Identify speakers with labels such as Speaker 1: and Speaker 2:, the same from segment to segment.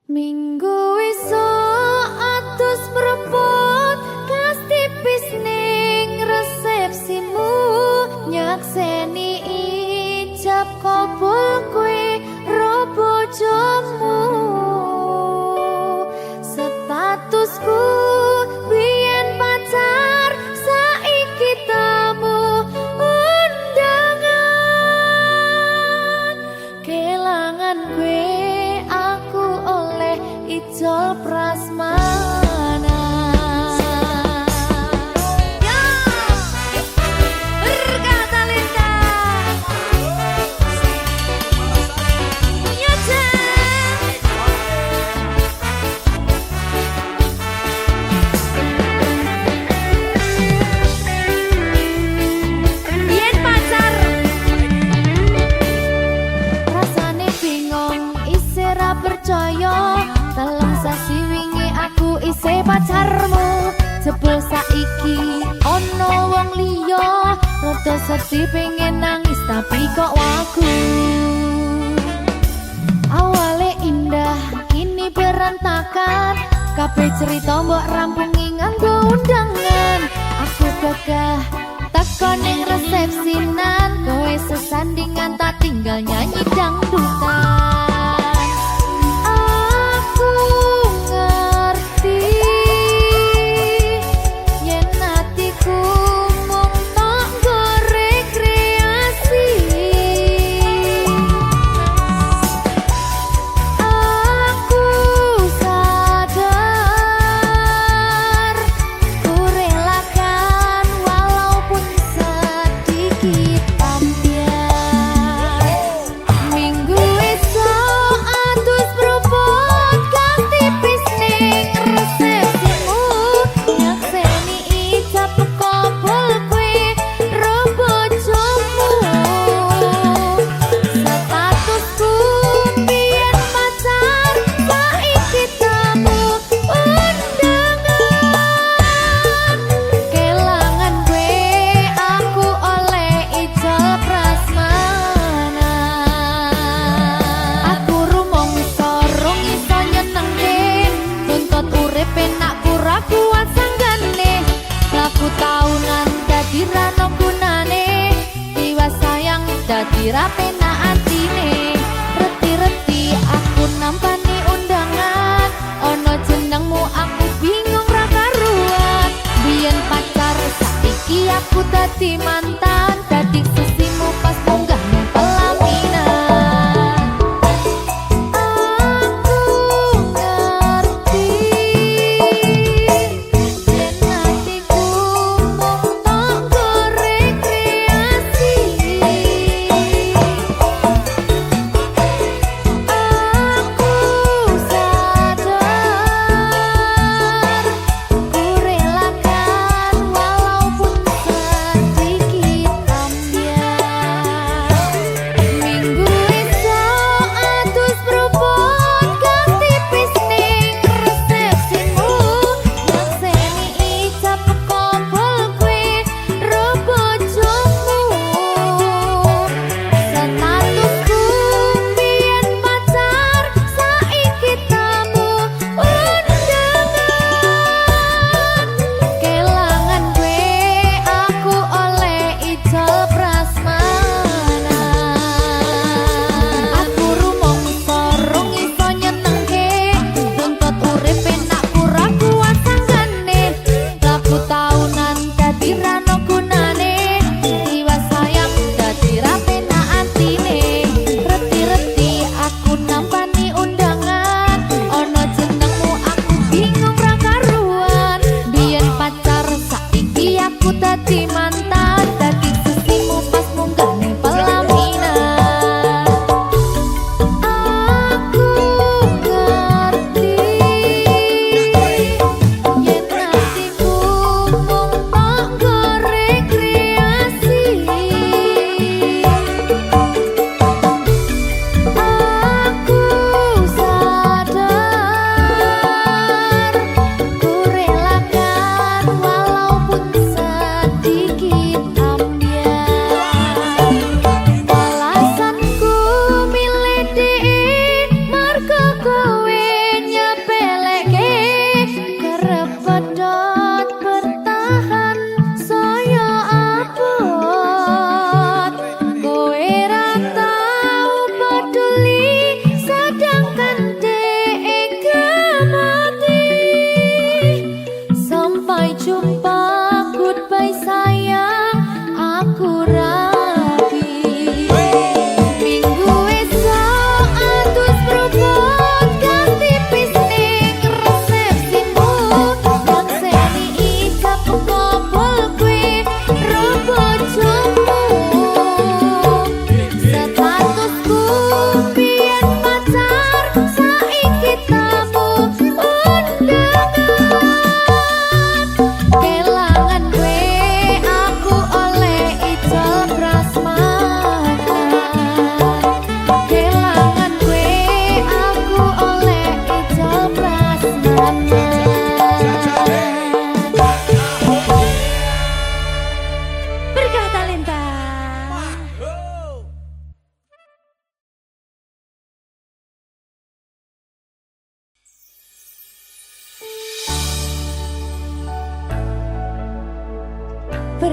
Speaker 1: Minggu esuk atus prepot kas tipis ning resepsimu nyakseni ijab kabul kowe ro bojomu statusku biyen pacar saiki tamu undangan kelangan kowe aku oleh ijol prasmana. Ya, berkata Linda. Ya, biyen pacar rasane bingung isih ra percaya telung sasi wingi aku isih pacarmu jebul saiki ono wong liya rada sedih pengen nangis tapi kok wagu awale indah kini berantakan kabeh cerita mbok rampungi nganggo undangan aku gagah teko ning resepsinan kowe sesandingan tak tinggal nyanyi dangdutan aku ngerti yen atiku mung tanggo rekreasi aku sadar ku relakan walaupun sedikit ambiar minggu esok atus propot kang tipis ning resepsimu nyakseni ijab kabul kowe ro bojomu statusku biyen pacar saiki tamu undangan kelangan kowe aku oleh ijol prasmana aku rumangsa rong iso nyenengke tuntut urip enak ora kuat sanggane aku taunan dadi ra ono gunane diwa sayang dadi ra penak atine reti-reti aku nampani undangan ono jenengmu aku bingung ra karuan biyen pacar saiki aku dadi mantan dadi sesimu pas munggah nang pelaminan aku ngerti yen atiku mung tanggo rekreasi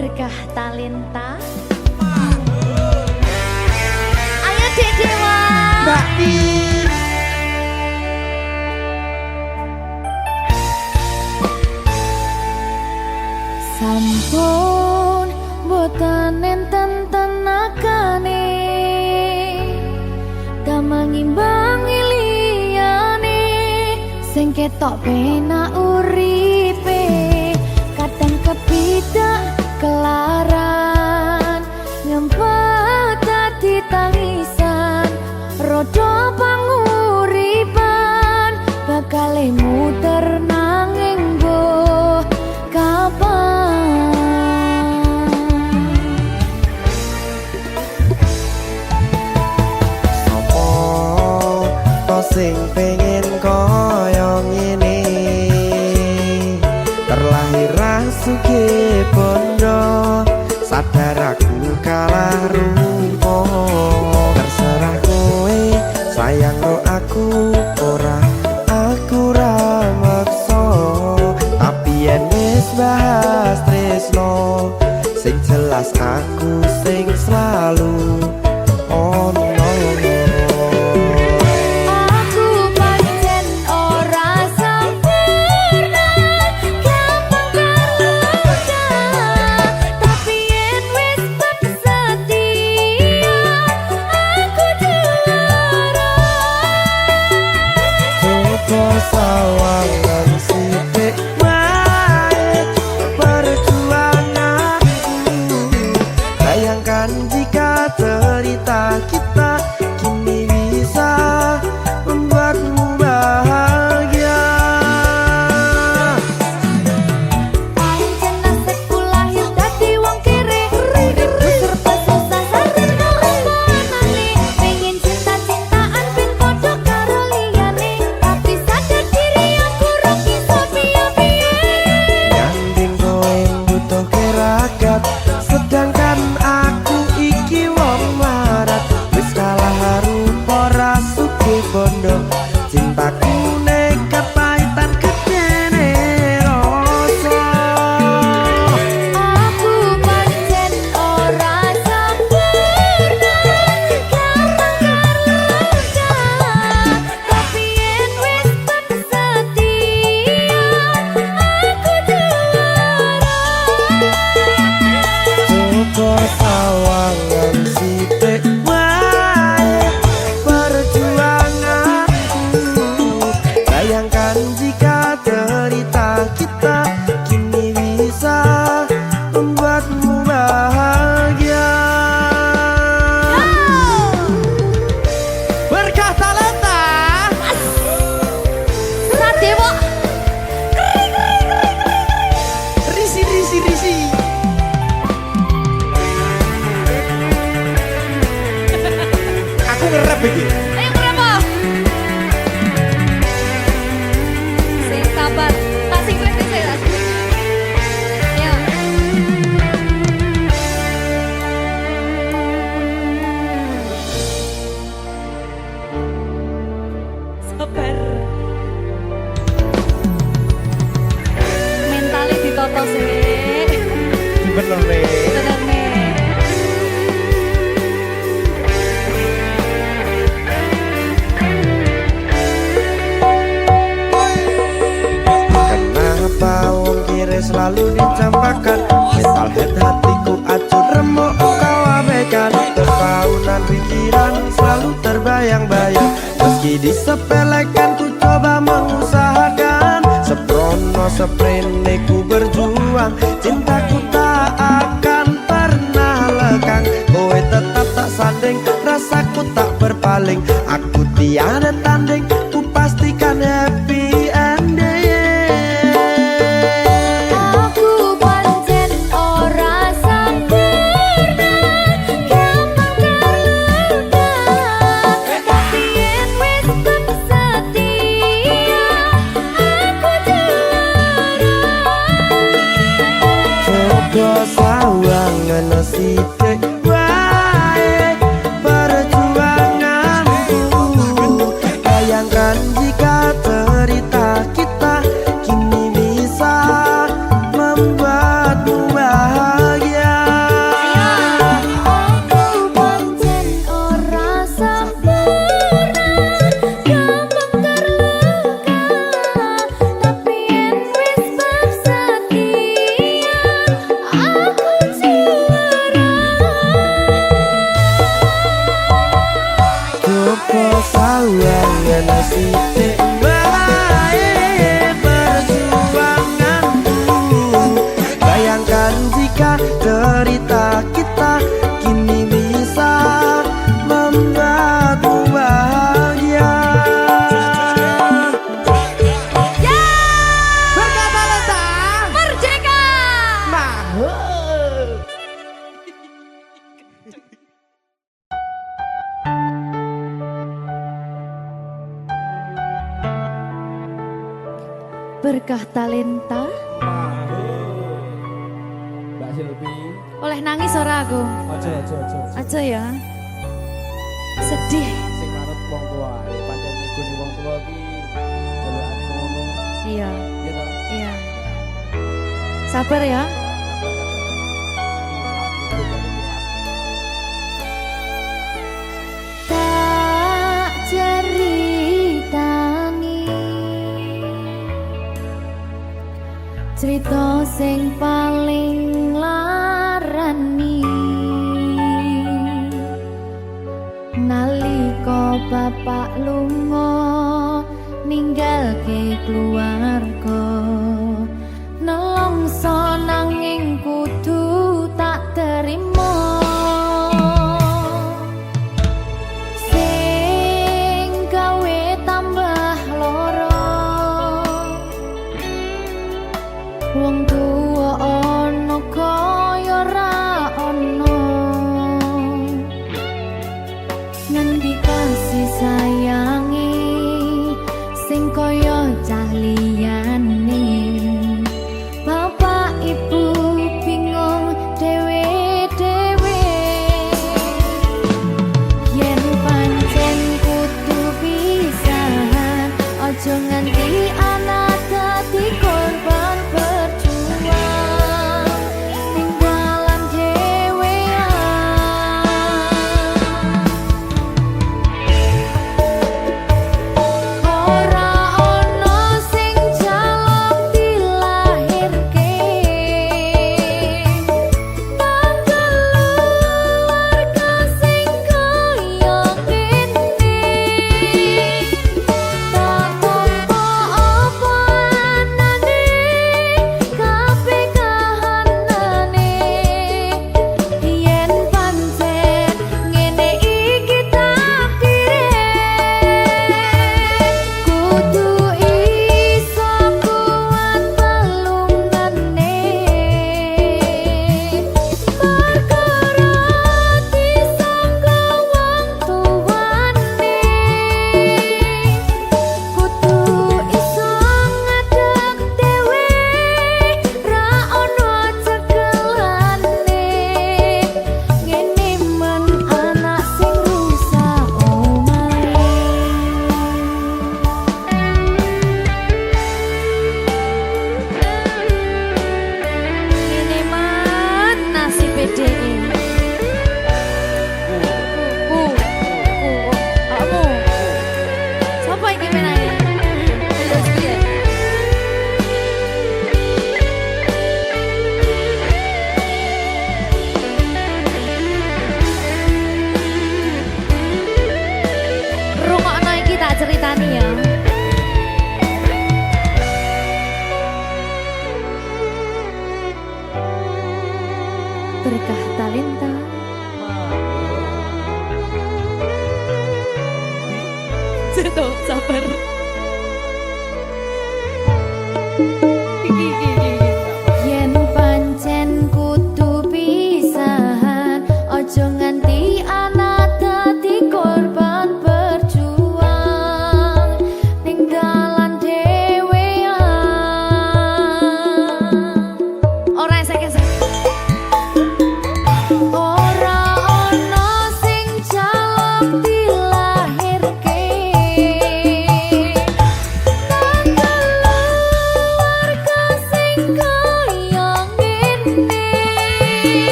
Speaker 1: Berkah Talenta. Ayo Dek Dewa.
Speaker 2: Mbak Ti.
Speaker 1: Sampun boten enten tenagane gamang imbangi liyane sing ketok penak uripe kadang kepidak kelaran ngempet dadi tangisan rodo panguripan bakal muter nanging mbuh kapan.
Speaker 2: Sing pengen koyo ngene terlahir rasuke bondo sadar aku kalah rupa terserah kowe sayang ro aku ora aku ra maksa tapi yen wis bahas tresno sing jelas aku sing selalu ono. Sawangan sithik wae perjuanganku bayangkan jika cerita kita kini bisa membuatmu bahagia.
Speaker 1: Pancen nasibku lahir dadi wong kere uripku serba susah sareng omonane pengen cinta-cintaan ben padha karo liyane tapi sadar diri aku ora iso piye-piye.
Speaker 2: Nyanding kowe butuh keragat sedangkan aku iki wong marat wis kalah rupa rasuke bondo cintaku nekat pahitan kedene rasa.
Speaker 1: Aku pancen ora sempurna gampang tapi yen wis setia aku juara.
Speaker 2: Coba sawangan sithik wae perjuanganku bayangkan jika cerita kita kini bisa membuatmu bahagia. Berkah Talenta
Speaker 1: Sadewo
Speaker 2: risi. Aku ngerap iki.
Speaker 1: ayo berapa? Sing sabar, tak sing kritis ya. Ya. Sabar. Mentali ditoto sih.
Speaker 2: Bener nih.
Speaker 1: Bener nih.
Speaker 2: Kenapa wong kiri selalu dicampakkan metalhead hatiku acur remuk kau abaikan terpaunan pikiran selalu terbayang-bayang meski disepelekan ku coba mengusahakan seprono seprene ku berjuang cintaku tak akan pernah lekang kowe tetap tak sanding rasaku tak berpaling aku tiada tanding ku pastikan happy ending.
Speaker 1: Aku pancen ora sempurna gampang terluka tapi yen wis setia aku juara.
Speaker 2: Coba sawangan sithik wae perjuanganku bayangkan jika cerita kita kini bisa membuatmu bahagia.
Speaker 1: berkah talenta.
Speaker 3: Mbak Silvi.
Speaker 1: Oleh nangis ora aku?
Speaker 3: Aja.
Speaker 1: Aja ya. Sedih.
Speaker 3: Sing manut wong tua, pancen ngikuni wong tua ki jelekane ngono.
Speaker 1: Iya,
Speaker 3: Iya ta?
Speaker 1: iya. Sabar ya. Tak ceritani cerita sing paling larani nalika bapak lunga ninggalke keluarga nelongso nanging kudu tak terima sing gawe tambah loro wong tuwa ana kaya ora ana ngendi kasih sayangi sing kaya cah liyane bapak ibu bingung dewe-dewe yen pancen kudu pisahan aja nganti anak dadi korban berjuang tinggalan dhewean ora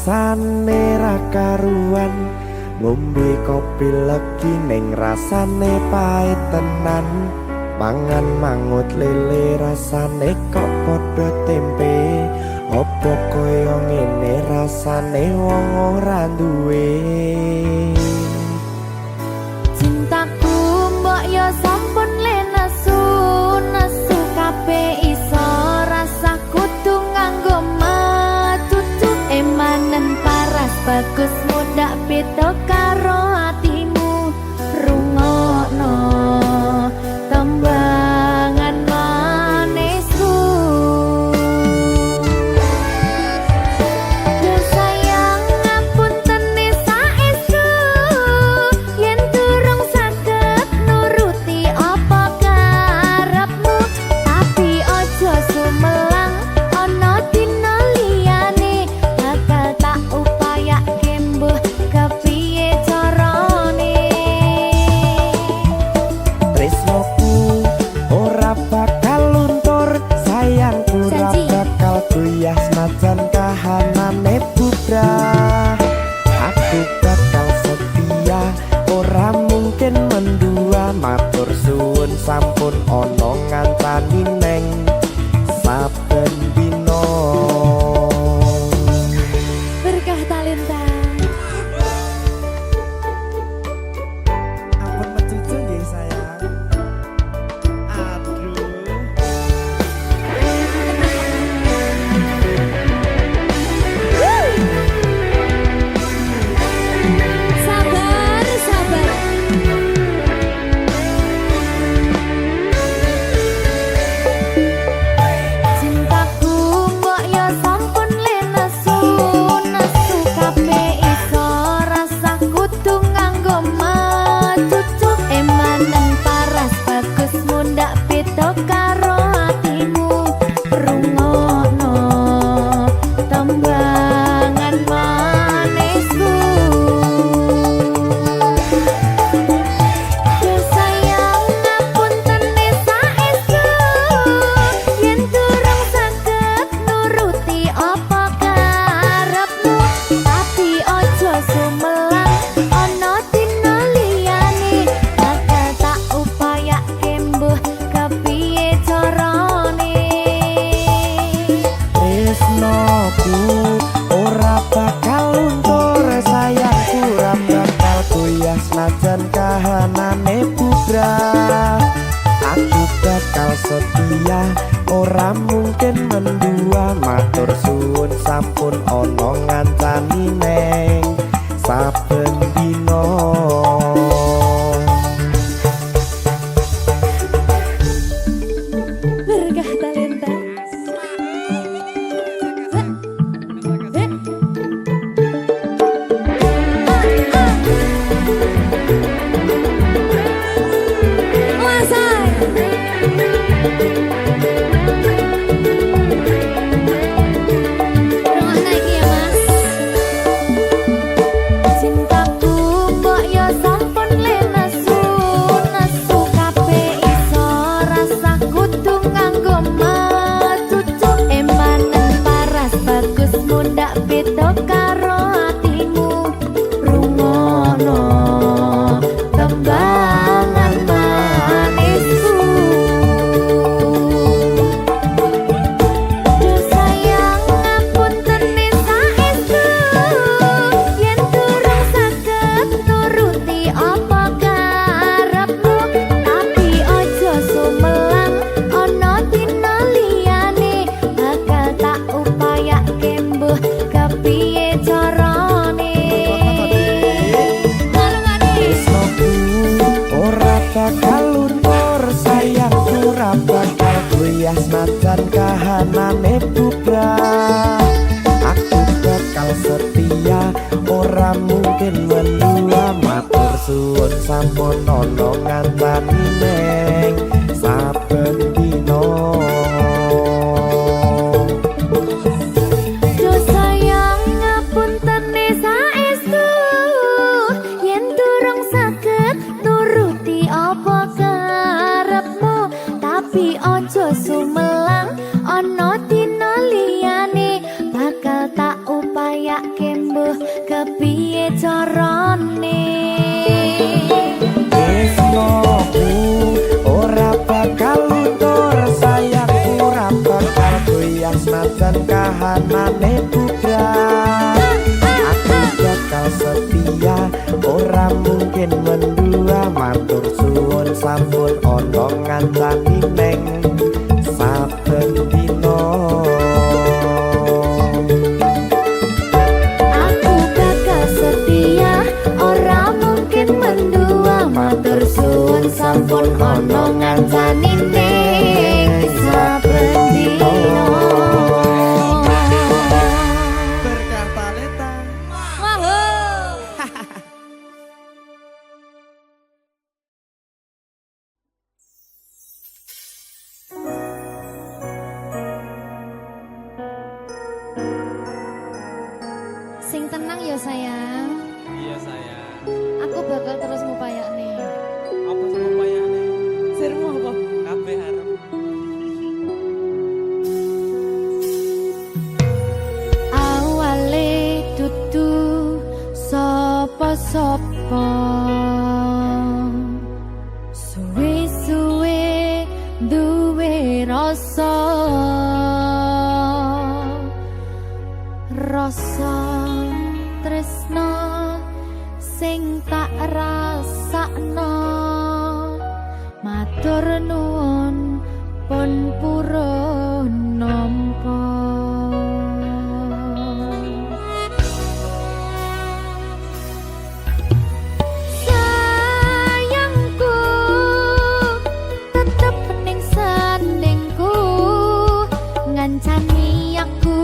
Speaker 2: rasane ra karuan, ngombe kopi legi ning rasane pahit tenan, mangan mangut lele rasane kok padha tempe, opo koyo ngene rasane wong ora duwe.
Speaker 1: Cintaku mbok yo sampun le nesu kabeh iso rasa kudu nganggo matutu emanen paras bagus mudak beda karo atimu rungokno tembangan manisku. Yo sayang ngapunten saestu yen durung saged nuruti apa karepmu, tapi ojo sumelang ana dina liyane bakal tak upayake mbuh kepiye carane.
Speaker 2: Tresnoku ora bakal luntur, sayangku ora
Speaker 1: Janji.
Speaker 2: bakal goyah senajan kahanane bubrah. Aku bakal setia, ora mungkin mendua, matur suwun sampun ana ngancani neng saben dina.
Speaker 1: Berkah talenta.
Speaker 2: Ampun mecucu nggih sayang. Aduh.
Speaker 1: Sabar, sabar. Cintaku mbok yo sampun le nesu kabeh iso rasa kudu nganggo matutu emanen paras bagus mundak beda karo atimu rungokno tembangan manisku. Yo sayang ngapunten saestu yen durung saged nuruti apa karepmu, tapi ojo sumelang ana dina liyane bakal tak upayake mbuh kepiye carane.
Speaker 2: Tresnoku ora bakal luntur, sayangku ora bakal goyah senajan kahanane bubrah. Aku bakal setia, ora mungkin mendua, matur suwun sampun ana ngancani neng saben dina.
Speaker 1: Berkah talenta. Cintaku mbok yo sampun le nesu kabeh iso rasa kudu nganggo matutu emanen paras bagus mundak beda karo atimu rungokno tembangan manisku. Yo sayang ngapunten saestu yen durung saged nuruti apa karepmu, tapi ojo sumelang ana dina liyane bakal tak upayake mbuh kepiye carane.
Speaker 2: Tresnoku ora bakal luntur, sayangku ora bakal goyah senajan kahanane bubrah. Aku bakal setia, ora mungkin mendua, matur suwun sampun ana ngancani neng saben dina.
Speaker 1: Yo sayang ngapunten saestu yen durung saged nuruti apa karepmu, tapi ojo sumelang ana dina liyane bakal tak upayake carane
Speaker 2: Tresnoku ora bakal luntur sayangku ora bakal goyah senajan kahanane bubrah aku bakal setia ora mungkin mendua matur suwun sampun ana ngancani neng saben dina
Speaker 1: aku bakal setia ora mungkin mendua matur suwun sampun ana ngancani ning saben dina
Speaker 3: Berkah talenta.
Speaker 1: sing tenang ya sayang
Speaker 3: Iya sayang.
Speaker 1: aku bakal terus ngupayakne
Speaker 3: Apa sih upayane?
Speaker 1: sirmu apa
Speaker 3: Kabeh arep.
Speaker 1: awale dudu sapa-sapa suwe-suwe duwe rasa tresno sing tak rasakno matur nuwun pun purun nampa sayangku tetep ning sandingku ngancani aku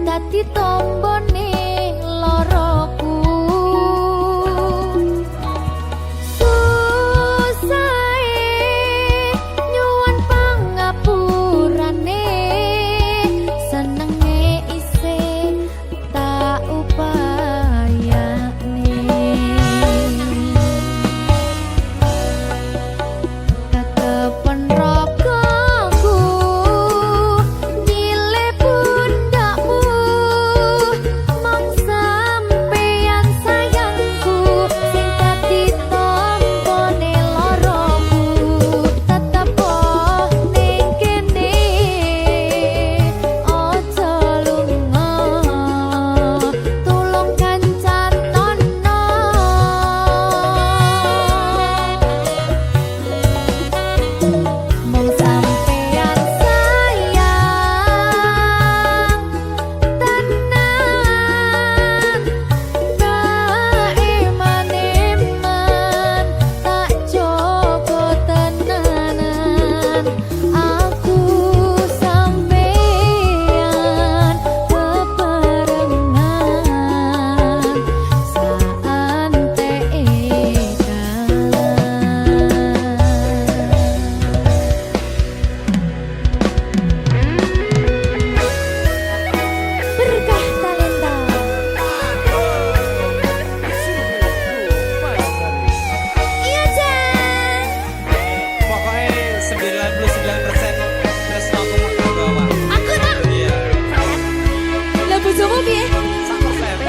Speaker 1: dadi tombone loroku susahe nyuwun pangapurane senenge isih tak upayane ketepen rokoku dile pundakmu mong sampeyan sayangku sing dadi tombone loroku tetep ning kene aja lunga tulung kancan nono mong sampeyan sayang tenan tak eman-eman tak jogo tenanan aku sampeyan bebarengan saante berkah talenta iya Jan
Speaker 3: Pokoknya 99% terus aku mau bawa.
Speaker 1: aku nak
Speaker 3: Iya.
Speaker 1: lah bojomu piye
Speaker 3: 100%.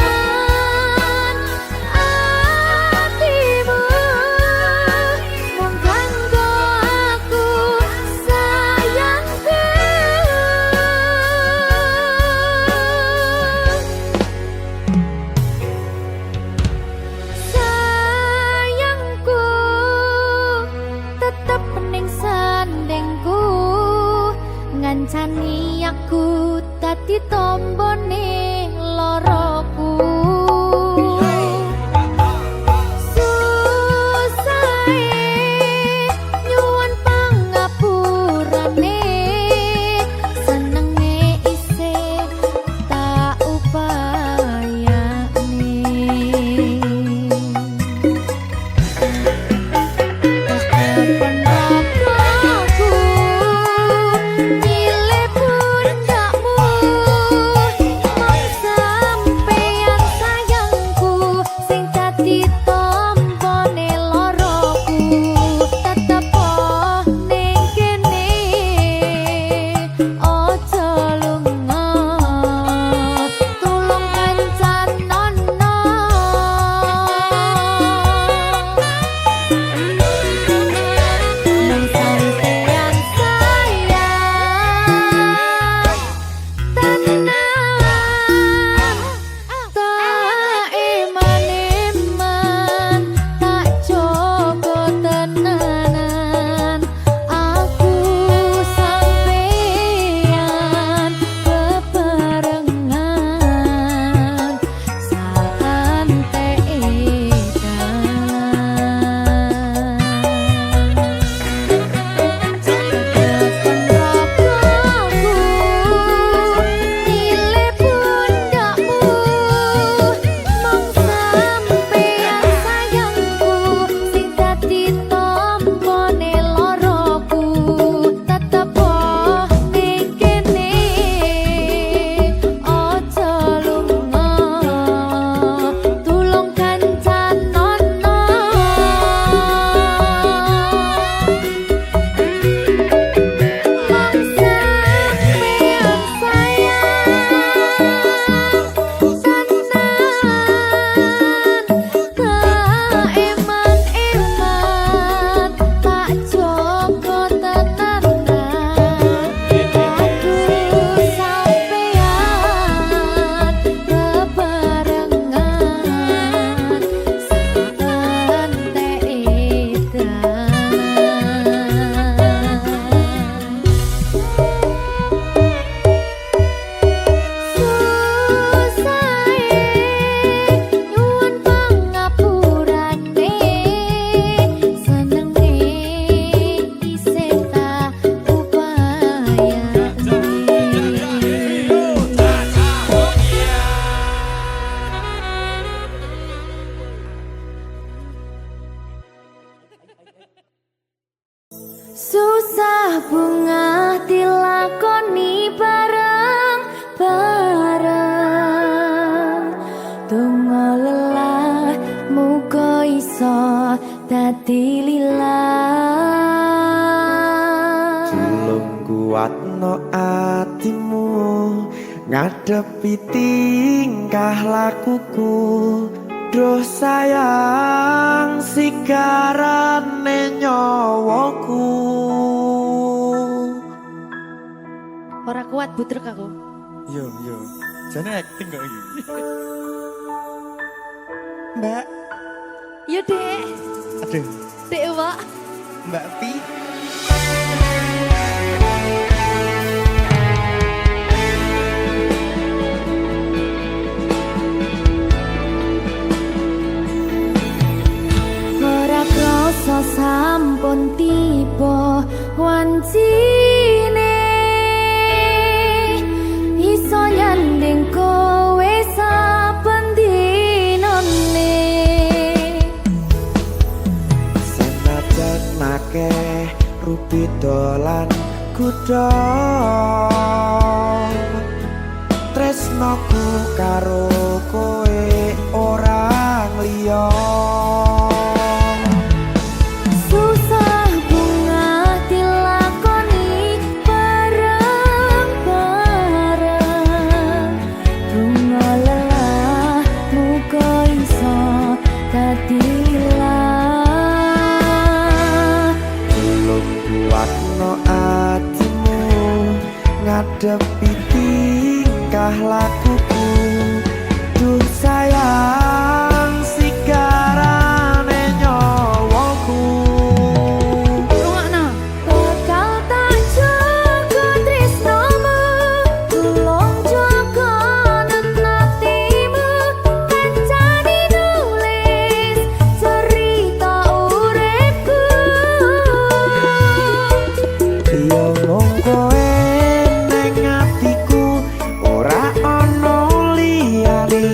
Speaker 1: Jogonan atimu mung kanggo aku sayangku sayangku tetep ning sandingku ngancani aku dadi tombone loroku susahe nyuwun pangapurane senenge isih tak upayane ketepen rokoku dile pundakmu mong
Speaker 2: kuatno atimu ngadepi tingkah lakuku. Duh sayang sigarane nyawaku.
Speaker 1: Ora kuat butrek aku.
Speaker 3: Yo, jane acting kok iki. Mbak,
Speaker 1: Yo Dek.
Speaker 3: aduh,
Speaker 1: Dek Wak.
Speaker 3: Mbak Pi.
Speaker 1: Ora krasa sampun tiba wancine iso nyanding kowe saben dinane.
Speaker 2: Senajan akeh rupi dolan kuda tresnoku karo kowe orang liya.
Speaker 1: Susah bunga dilakoni bareng-bareng. Bunga lelah muga iso kadilah.
Speaker 2: Belum kuatno atimu ngadepi tingkah lakuku. Duh sayang sigarane nyawaku.
Speaker 1: Rungokno. Bakal tak jaga tresnomu, tulung jaga nenatimu. Kancane nulis cerita uripku.
Speaker 2: Yo mung kowe ning atiku ora ana liyane.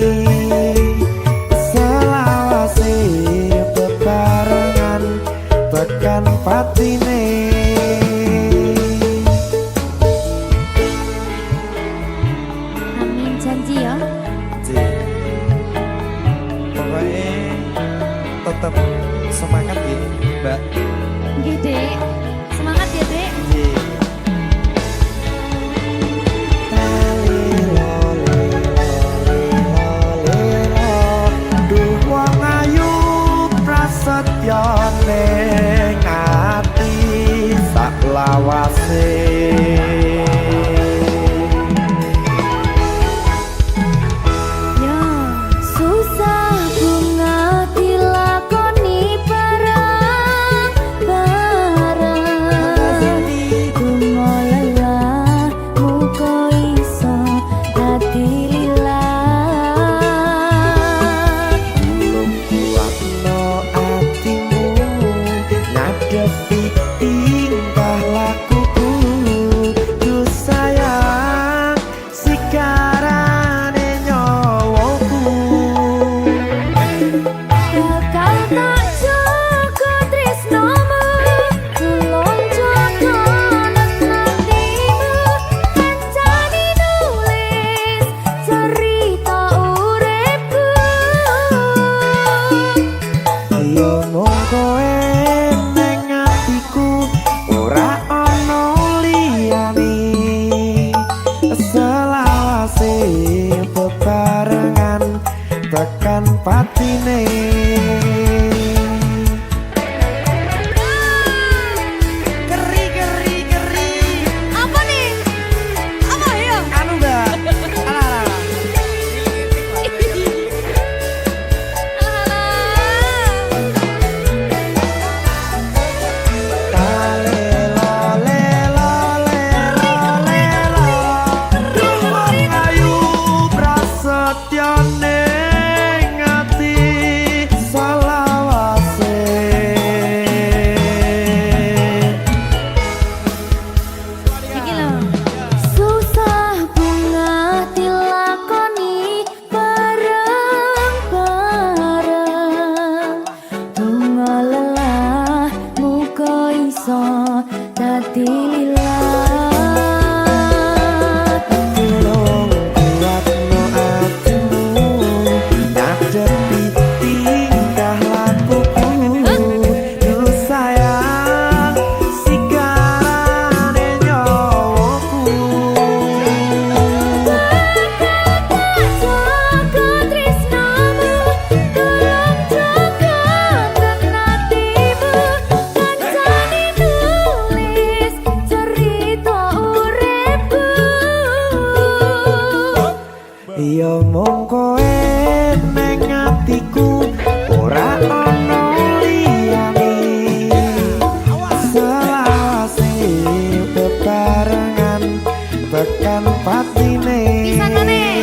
Speaker 2: tekan patine.
Speaker 1: Pisan maneh.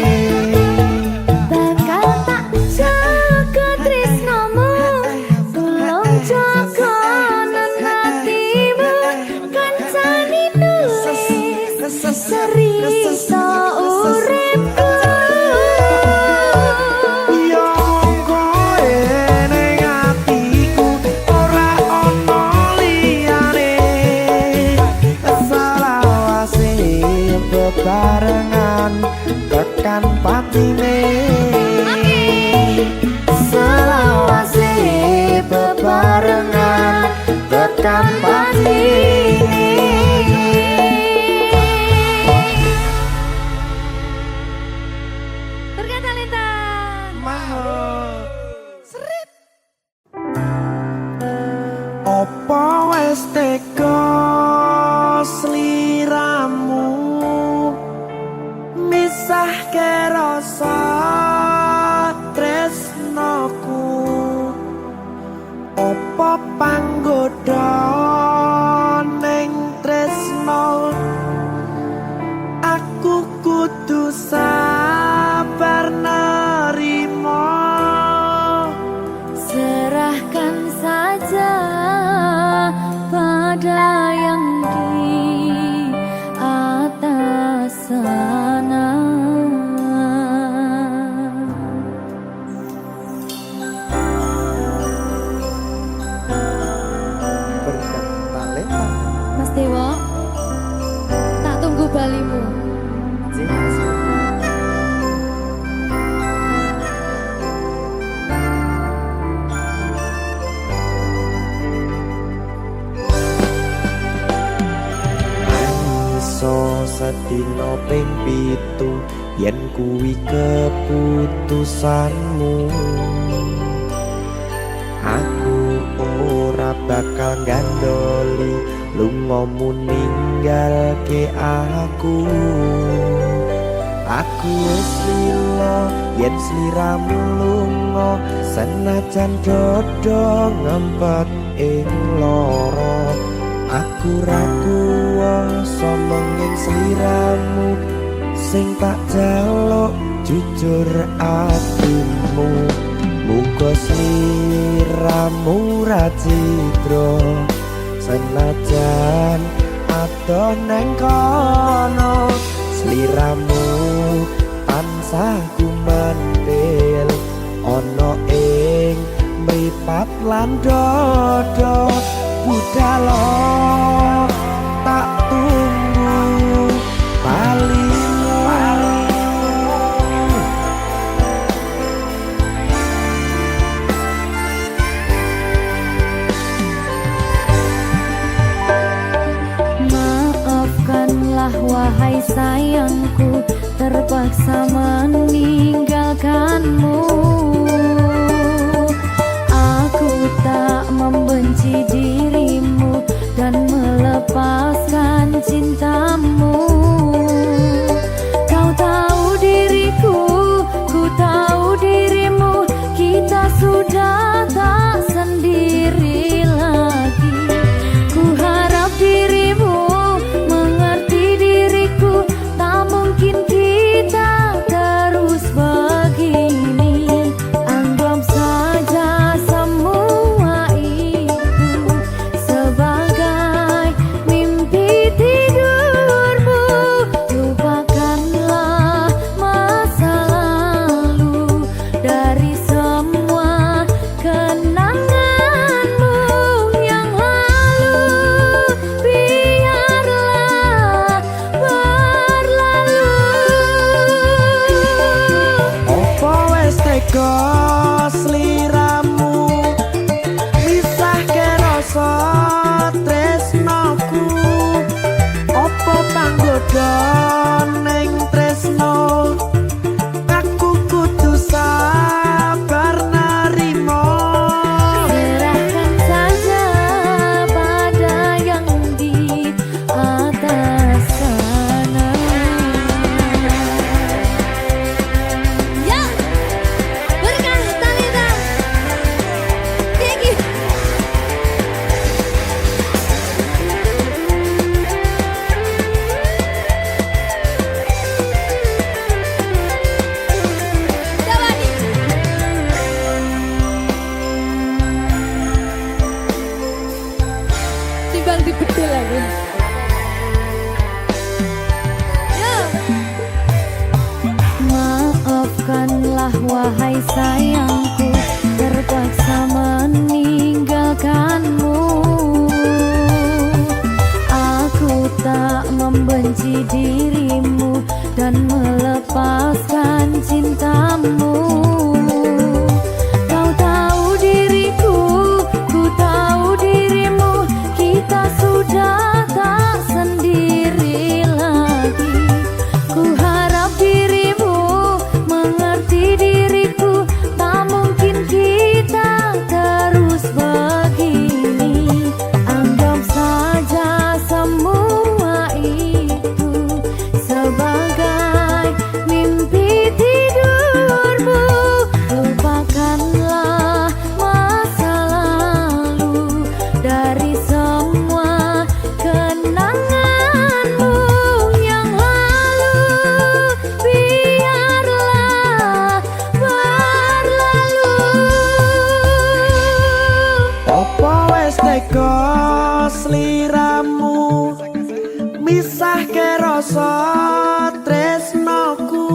Speaker 1: Bakal tak jaga tresnomu, tulung jaga hatimu, kancani nulis cerita uripku.
Speaker 2: Yo koe ning atiku ora ono liyane, selawase bebarengan tekan patine. Selawase bebarengan tekan patine.
Speaker 1: Berkata Lintang.
Speaker 2: Mahal Serit. Opo wis teko sliramu misahke rasa tresnoku. Opo panggoda ning tresno, aku kudu sabar nerima.
Speaker 1: Serahkan saja pada yang di atas sana.
Speaker 2: Berkat talenta
Speaker 1: Mas Dewo, tak tunggu balimu.
Speaker 2: iso sedina ping 7 yen kuwi keputusanmu. Aku ora bakal gandoli lungamu ninggalke aku. Aku wis lila yen sliramu lunga, senajan dodo ngempet ing lara. Aku ra kuwasa menging sliramu sing tak jaluk jujur atimu. Muga sliramu ra cidra senajan adoh neng kono. Sliramu tansah gumantil ana ing mripat lan dodo. Budhalo tak tunggu balimu.
Speaker 1: Maafkanlah wahai sayangku, terpaksa meninggalkanmu. Aku tak membenci dirimu dan melepaskan cintamu. Kau tahu diriku, ku tahu dirimu, kita sudah tak sendiri lagi. Ku harap dirimu mengerti diriku, tak mungkin kita terus begini. Anggap saja semua itu sebagai mimpi tidurmu. Lupakanlah masa lalu dari semua kenanganmu yang lalu. Biarlah berlalu.
Speaker 2: Opo wis teko sliramu misahke rasa tresnoku. Opo panggoda ning tresno, aku kudu sabar nerima.
Speaker 1: Serahkan saja pada yang di atas sana. Ya, berkah talenta. Thank you. benci dirimu dan melepaskan cintamu. Kau tahu diriku, ku tahu dirimu, kita sudah tak sendiri lagi. Ku harap dirimu mengerti diriku, tak mungkin kita terus begini. Anggap saja semua itu sebagai mimpi tidurmu. Lupakanlah masa lalu dari semua kenanganmu yang lalu. Biarlah berlalu.
Speaker 2: Apa wes teko sliramu misahke rasa tresnoku?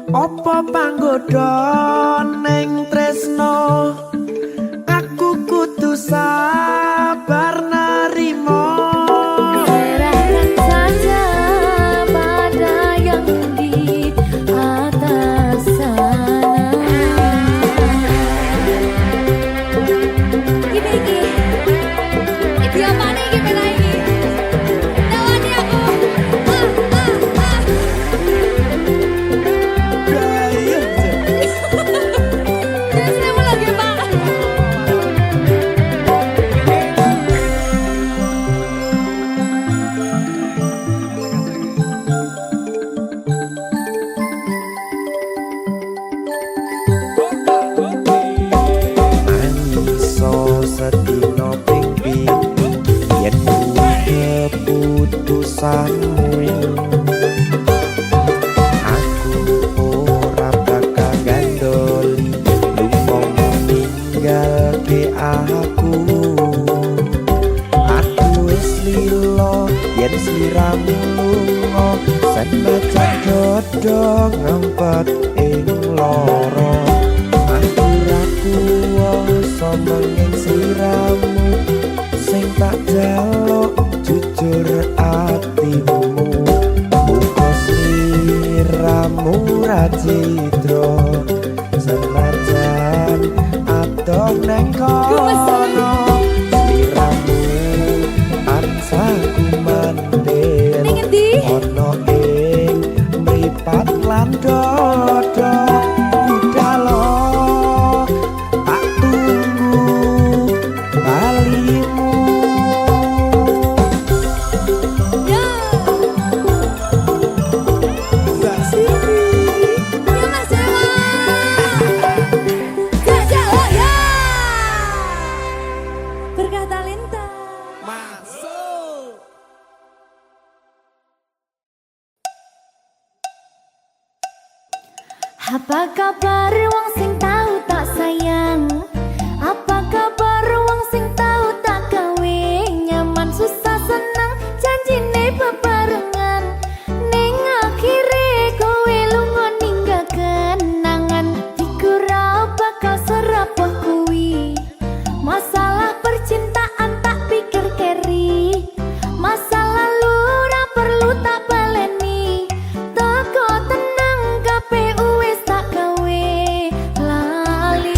Speaker 2: Apa panggoda neng tresno? Aku kudu sabar narimo.
Speaker 1: Serahkan saja pada yang di atas sana. Iki apa nih gimana ini? Tawani aku. Terus kamu lagi apa?
Speaker 2: Mangiso sedina ping pitu yen kuwi keputusanmu. Aku ora bakal gandoli lupa ninggalke aku. Aku wis lilo yen sliramu lunga, senajan dodo ngempet ing loro. Aku ra kuwasa mengen sliramu, sing tak jaluk jujur atimu. Muga sliramu ra cidra, senajan adoh neng kono. Sliramu tansah kumandel
Speaker 1: Ning endi?
Speaker 2: ono ing mripat lan dodo. Budalo tak tunggu balimu.
Speaker 1: Ya.
Speaker 2: Mbak Siti.
Speaker 1: Ya Mas Dewa. Jajak oh ya. Berkah talenta.
Speaker 2: Masuk.
Speaker 1: Apa kabar wong sing tahu tak sayang? Apa kabar wong sing tahu tak gawe nyaman susah senang janjine bebarengan. Ning akhire kowe lunga ninggal kenangan. Hatiku ra bakal serapuh kuwi. Masalah percintaan tak pikir keri. Masa lalu ra perlu tak baleni. Toko tenang KPU wis tak gawe lali.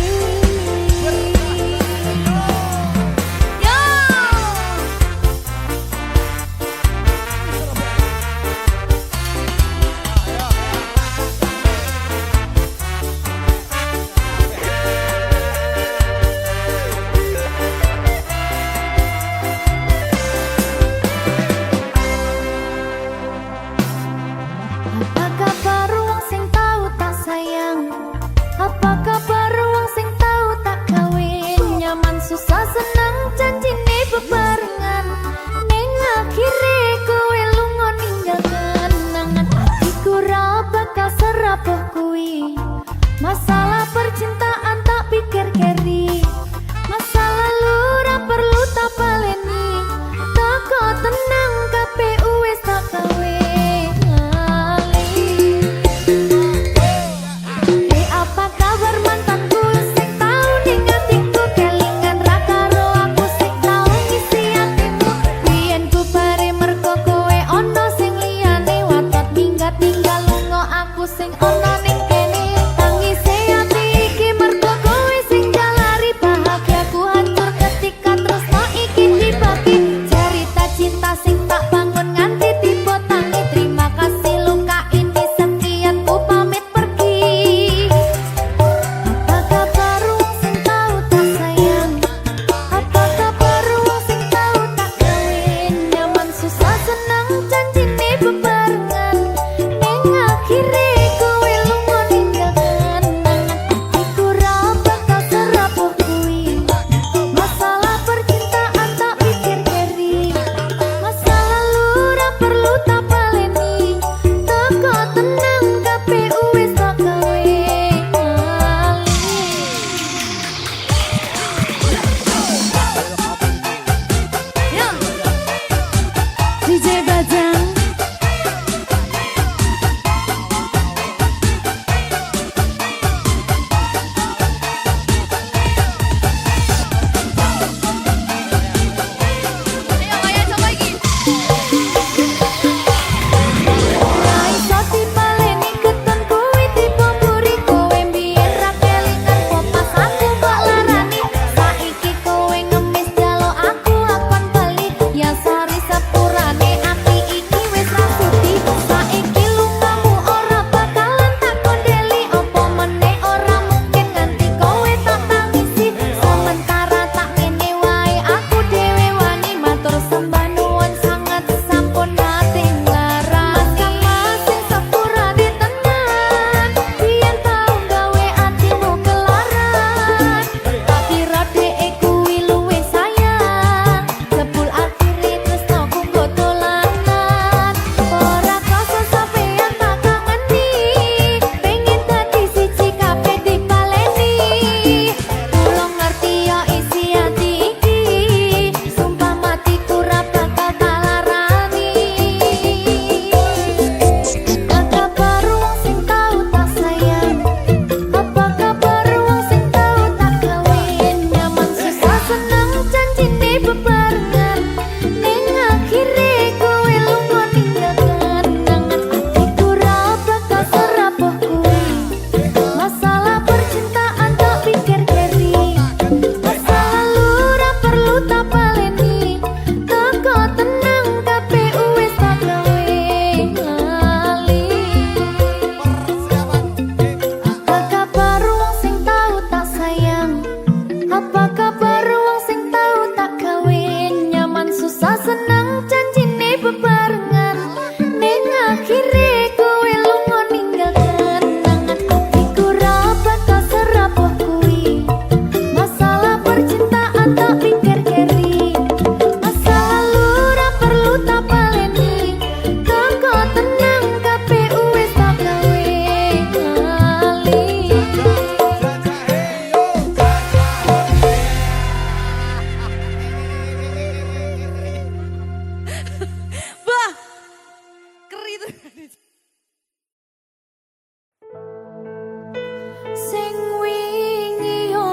Speaker 1: Sing wingi yo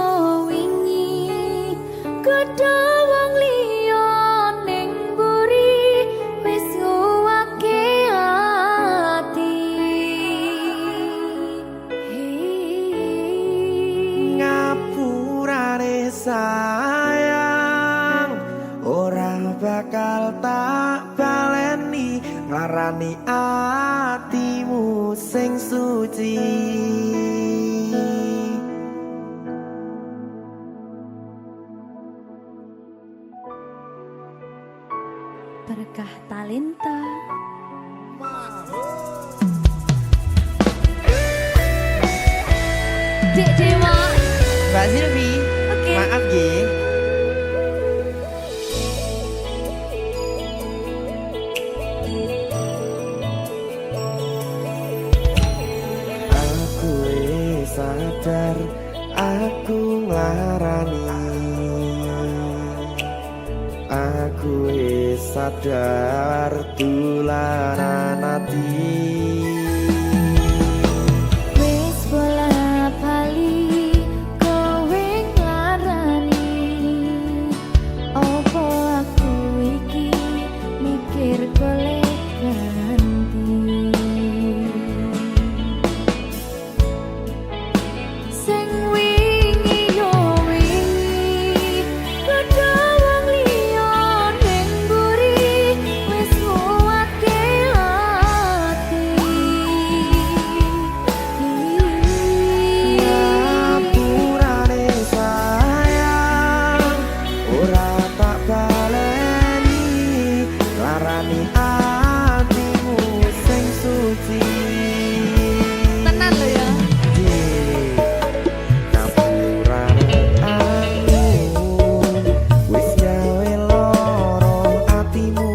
Speaker 1: wingi gedhe wong liya ning mburi wis nguwake ati
Speaker 2: ngapurane sayang ora bakal tak baleni ngarani atimu sing suci.
Speaker 1: Berkah talenta. Dek Dewa.
Speaker 2: Mbak Silvi,
Speaker 1: Oke.
Speaker 2: maaf ye. Aku sadar aku nglarani. Aku sadar tulanan ati.
Speaker 1: Wis bola bali kowe nglarani. Opo aku iki mikir golek ganti. Sing wingi yo wingi gedhe wong liya ning mburi wis nguwatke ati.
Speaker 2: Ngapurane sayang ora tak baleni larani atimu sing suci.
Speaker 1: Tenan lho ya.
Speaker 2: Ngapurane aku wis gawe loro atimu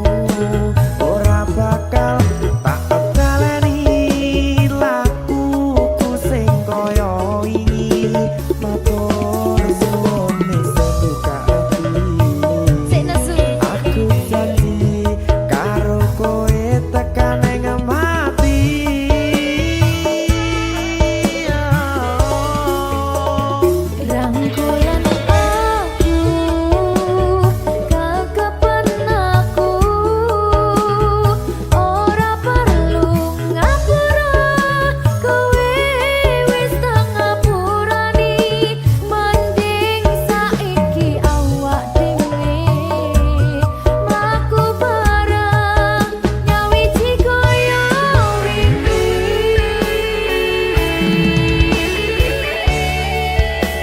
Speaker 2: ora bakal tak baleni lakuku sing kaya wingi matur suwun sing buka ati.
Speaker 1: Sik nesu.
Speaker 2: Aku janji karo kowe tekan ing mati.
Speaker 1: Rangkulan aku kakapan aku ora perlu ngapura kowe wis tak ngapurani mending saiki awak dhewe mlaku bareng nyawiji kaya wingi.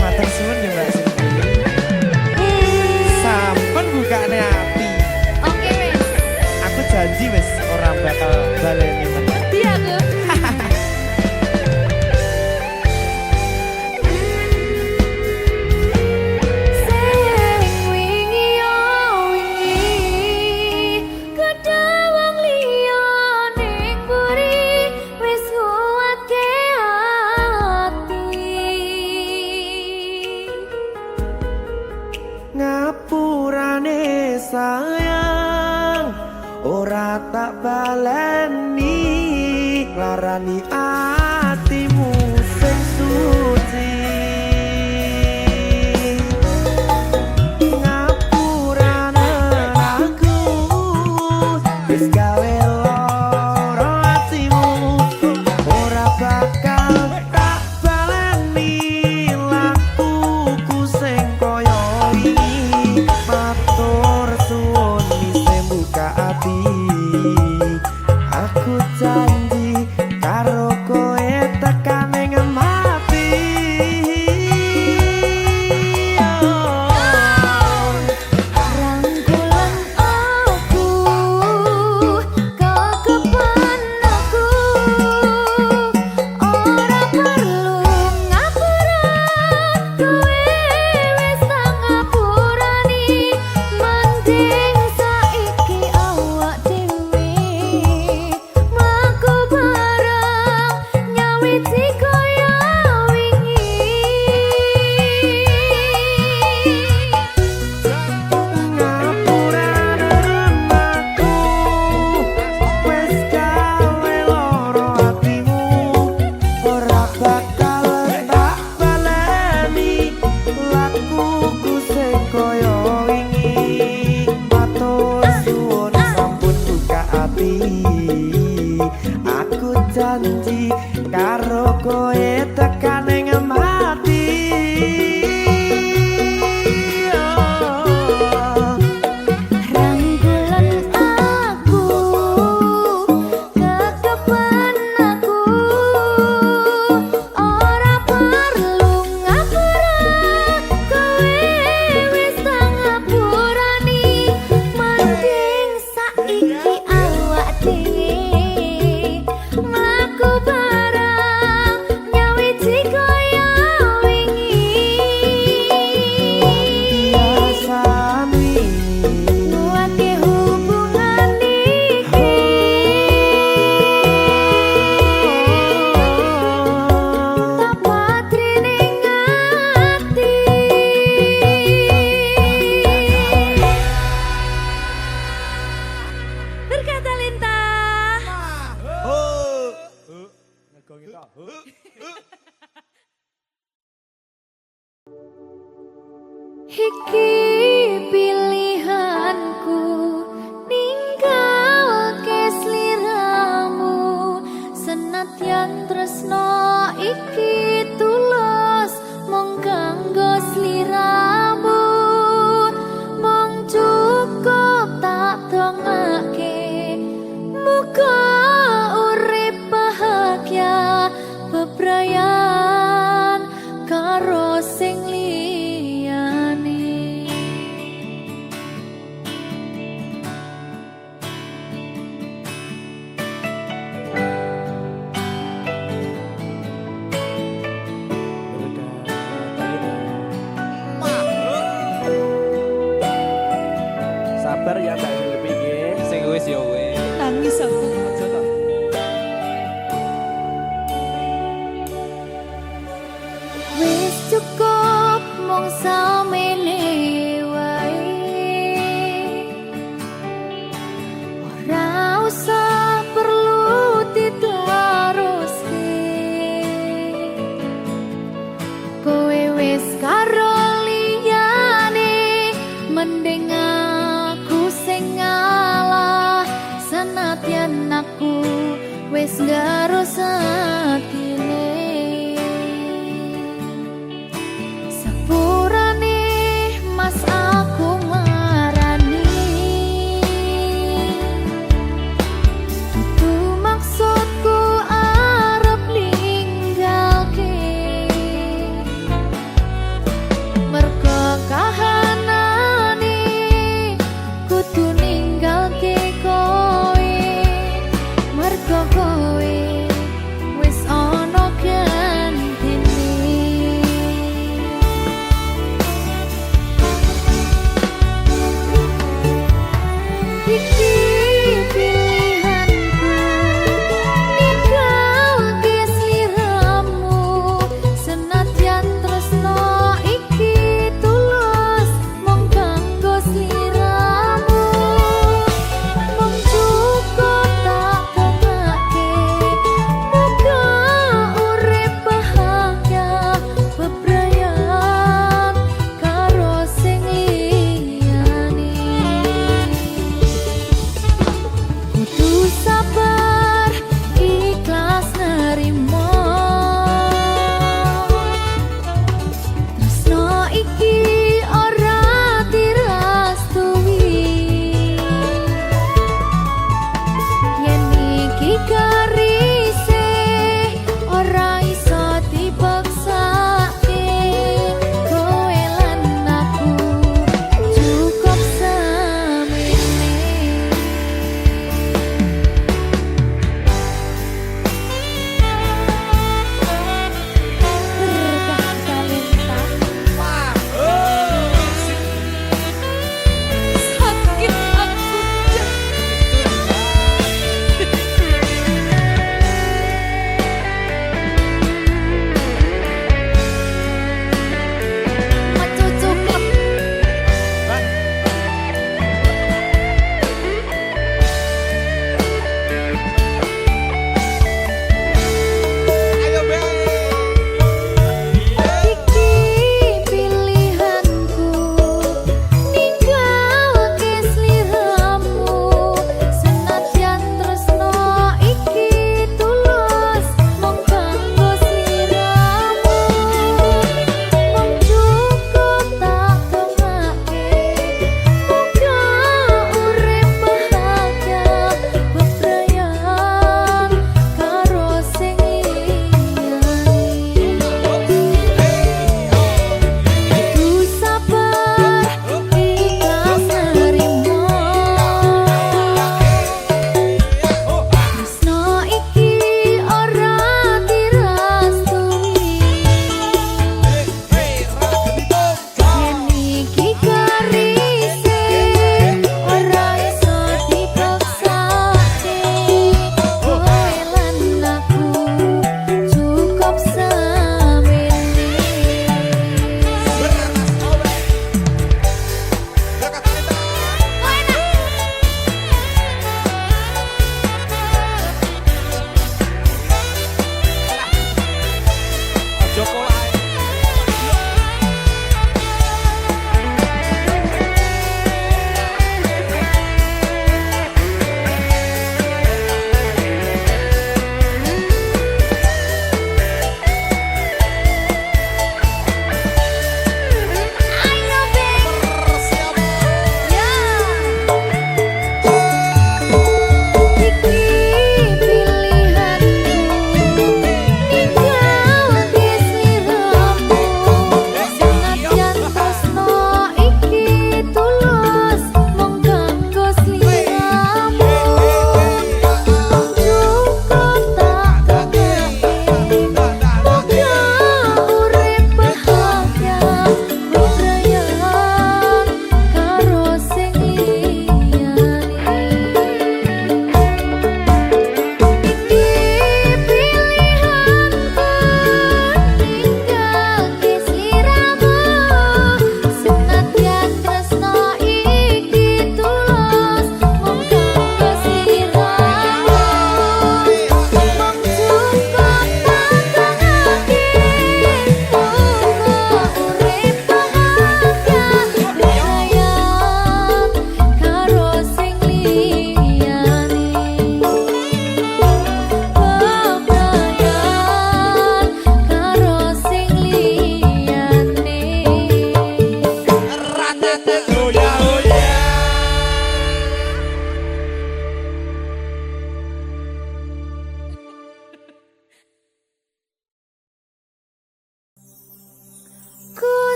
Speaker 2: Matur suwun ya Mbak Silvi. Sampun bukane ati.
Speaker 1: Oke wis.
Speaker 2: Aku janji wis ora bakal baleni meneh.
Speaker 1: Iya aku. Sing wingi yo wingi gedhe wong liya ning mburi wis nguwatke ati.
Speaker 2: Ngapurane sayang ora tak baleni larani atimu sing suci. Ngapurane aku wis gawe loro atimu ora bakal tak baleni lakuku sing kaya wingi matur suwun sing buka ati. Aku janji karo kowe janji karo kowe tekan ing mati.
Speaker 1: Iki pilihanku ninggal ke sliramu, senadyan tresno iki tulus mung kanggo sliramu, mung cukup tak dongake muga urip bahagia bebrayan karo sing
Speaker 3: sabar ya Mbak Zulfi nggih.
Speaker 4: Sing wis ya wis.
Speaker 1: nangis aku.
Speaker 3: Aja to.
Speaker 1: Wis cukup mung samene wae, ora usah perlu diteruske. Kowe wis karo liyane, mending aku sing ngalah, senadyan aku wis garo sakile. Sepurane mas aku marani, dudu maksudku arep ninggalke, mergo kahanane kudu ninggalke kowe, mergo kowe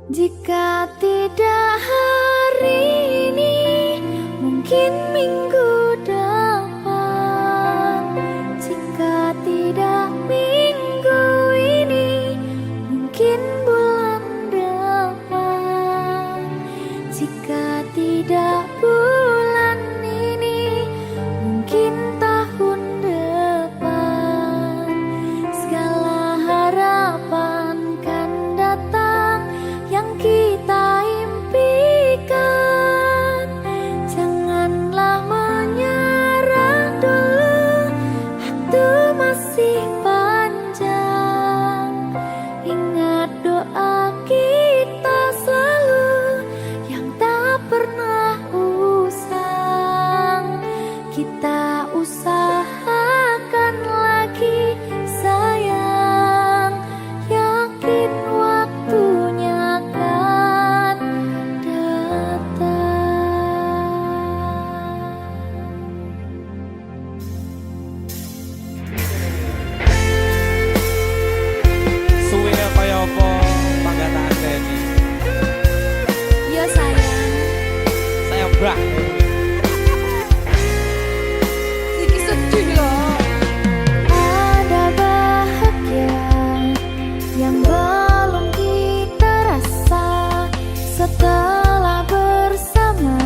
Speaker 1: Jika tidak hari ini, mungkin minggu depan. Jika tidak minggu ini, mungkin bulan depan. Jika tidak bulan ini, mungkin tahun depan. Segala harapan kan datang yang kita impikan. Janganlah menyerah dulu, waktu masih panjang. Ingat doa kita selalu yang tak pernah usang. Kita usahakan lagi sayang, yakin waktunya akan datang.
Speaker 3: Suwe kaya apa panggataan ini?
Speaker 1: Ya sayang,
Speaker 3: Saya brak.
Speaker 1: sedikit sedih loh. Ada bahagia yang belum kita rasa setelah bersama.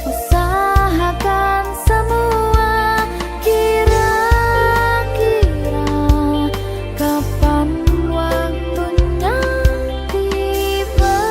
Speaker 1: Usahakan semua, kira-kira kapan waktunya tiba.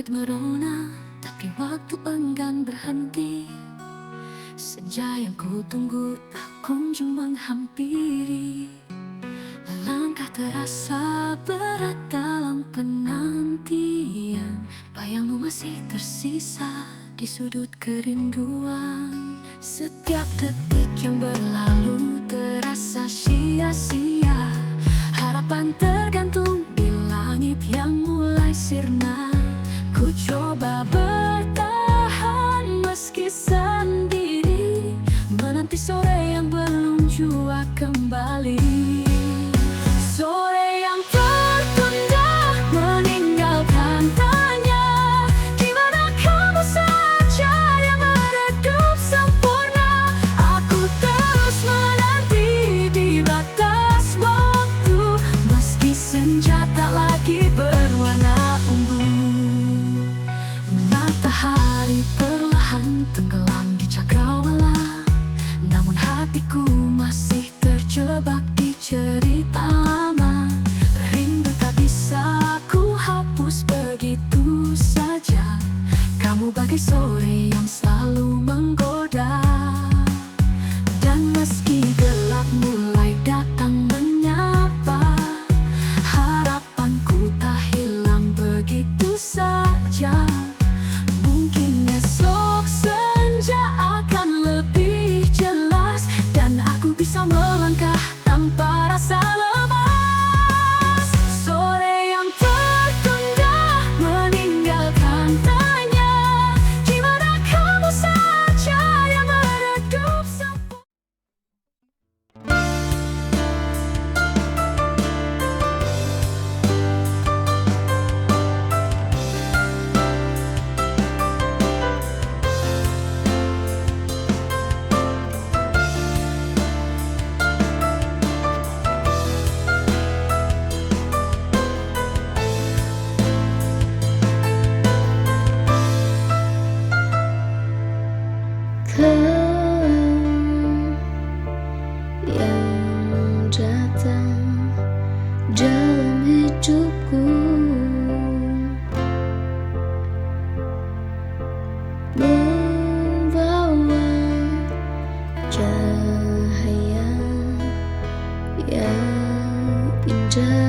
Speaker 4: langit merona, tapi waktu enggan berhenti. Senja yang ku tunggu tak kunjung menghampiri. Langkah terasa berat dalam penantian. Bayangmu masih tersisa di sudut kerinduan. Setiap detik yang berlalu terasa sia-sia. Harapan tergantung di langit yang mulai sirna. Ku coba bertahan meski sendiri, menanti sore yang belum jua kembali. Sore yang tertunda meninggalkan tanya, di mana kamu saja yang meredup sempurna. Aku terus menanti di batas waktu, meski senja tak lagi berwarna ungu. Matahari perlahan tenggelam di cakrawala, namun hatiku masih terjebak di cerita lama. Rindu tak bisa ku hapus begitu saja. Kamu bagai sore yang selalu menggoda. Dan meski gelap mulai datang menyapa, harapanku tak hilang begitu saja. Mungkin esok senja akan lebih jelas, dan aku bisa melangkah tanpa rasa lemas. Sore yang tertunda meninggalkan tanya, di mana kamu saja yang meredup sempurna.
Speaker 1: Kau yang datang dalam hidupku, membawa cahaya yang indah.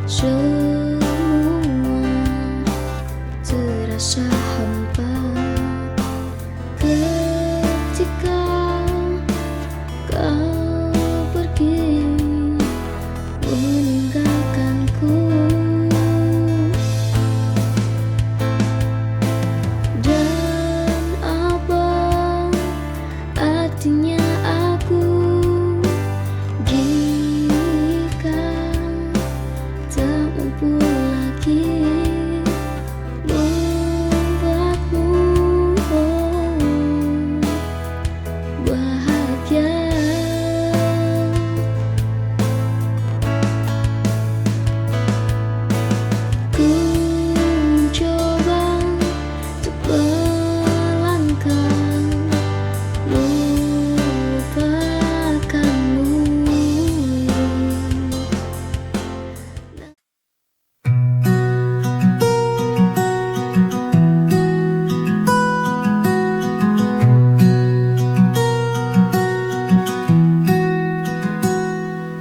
Speaker 1: Semua terasa hampa ketika kau pergi meninggalkanku. Dan apa artinya aku jika tak mampu lagi membuatmu bahagia. Ku coba untuk melangkah melupakanmu.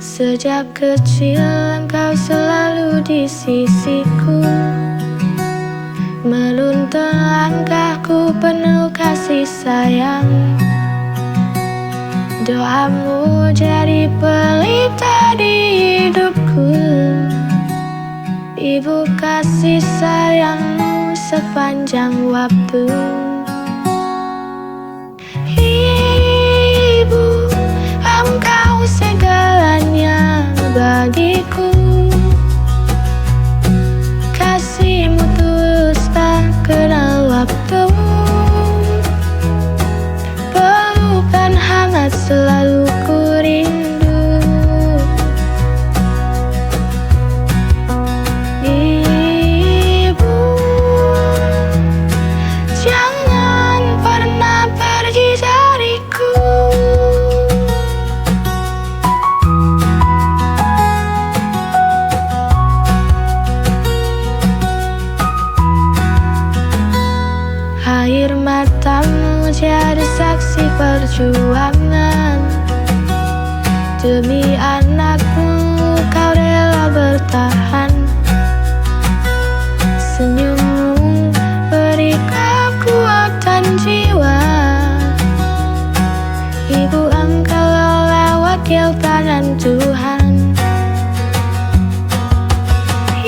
Speaker 1: Sejak kecil engkau selalu di sisiku, menuntun langkahku penuh kasih sayang. Doamu jadi pelita di hidupku, ibu kasih sayangmu sepanjang waktu. Ibu, engkau segalanya bagiku. Kasihmu tulus tak kenal waktu, pelukan hangat selalu ku rindu. Ibu, jangan
Speaker 5: perjuangan. Demi anakmu kau rela bertahan. Senyummu beri kekuatan jiwa. Ibu, engkau wakil tangan Tuhan.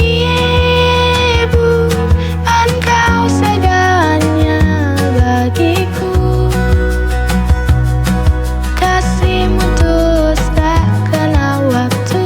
Speaker 5: Ibu, engkau segalanya bagiku. Kasihmu tulus tak kena waktu.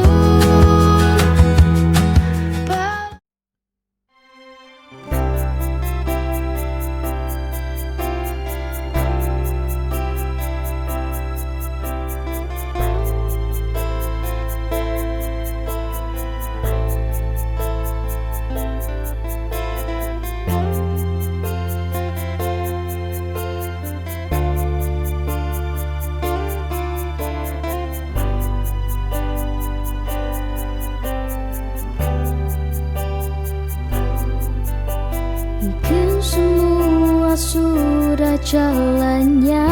Speaker 1: Mungkin semua sudah jalannya.